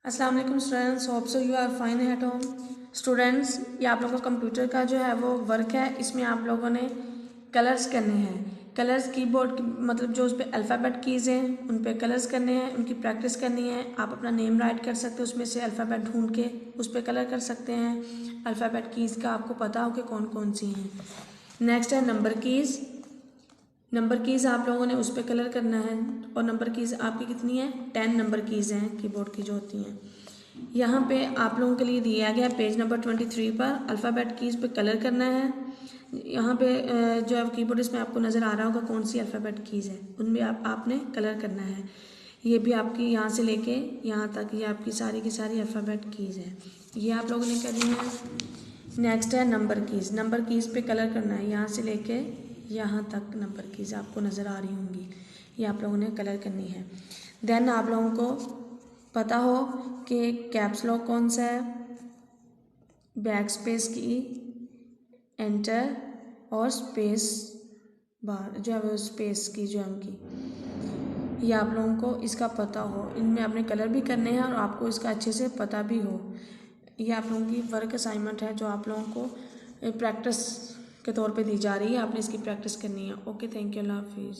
अस्सलाम वालेकुम students, hope so you are fine at home. Students, ये आप लोगों का कंप्यूटर का जो है वो वर्क है। इसमें आप लोगों ने कलर्स करने हैं। कलर्स कीबोर्ड मतलब जो उस पर अल्फ़ाबेट कीज़ हैं उन पर कलर्स करने हैं, उनकी प्रैक्टिस करनी है। आप अपना नेम राइट कर सकते हो, उसमें से अल्फ़ाबेट ढूंढ के उस पर कलर कर सकते हैं। अल्फ़ाबेट कीज़ का आपको पता हो कि कौन कौन सी हैं। नेक्स्ट है नंबर कीज़। नंबर कीज़ आप लोगों ने उस पर कलर करना है और नंबर कीज़ आपकी कितनी है, 10 नंबर कीज़ हैं कीबोर्ड की जो होती हैं। यहाँ पे आप लोगों के लिए दिया गया पेज नंबर 23 पर अल्फ़ाबेट कीज़ पे कलर करना है। यहाँ पे जो है कीबोर्ड इसमें आपको नज़र आ रहा होगा कौन सी अल्फ़ाबेट कीज़ है, उनमें आपने कलर करना है। ये भी आपकी यहाँ से लेके यहाँ तक ये आपकी सारी की सारी अल्फ़ाबेट कीज़ है, ये आप लोगों ने करनी है। नेक्स्ट है नंबर कीज़। नंबर कीज़ पे कलर करना है, यहाँ से लेके यहाँ तक नंबर कीज़ आपको नज़र आ रही होंगी, ये आप लोगों ने कलर करनी है। देन आप लोगों को पता हो कि कैप्स लॉक कौन सा है, बैक स्पेस की, एंटर और स्पेस बार जो है वो स्पेस की जो है उनकी, ये आप लोगों को इसका पता हो। इनमें आपने कलर भी करने हैं और आपको इसका अच्छे से पता भी हो। ये आप लोगों की वर्क असाइनमेंट है जो आप लोगों को प्रैक्टिस के तौर पे दी जा रही है, आपने इसकी प्रैक्टिस करनी है। ओके, थैंक यू, अल्लाह हाफिज़।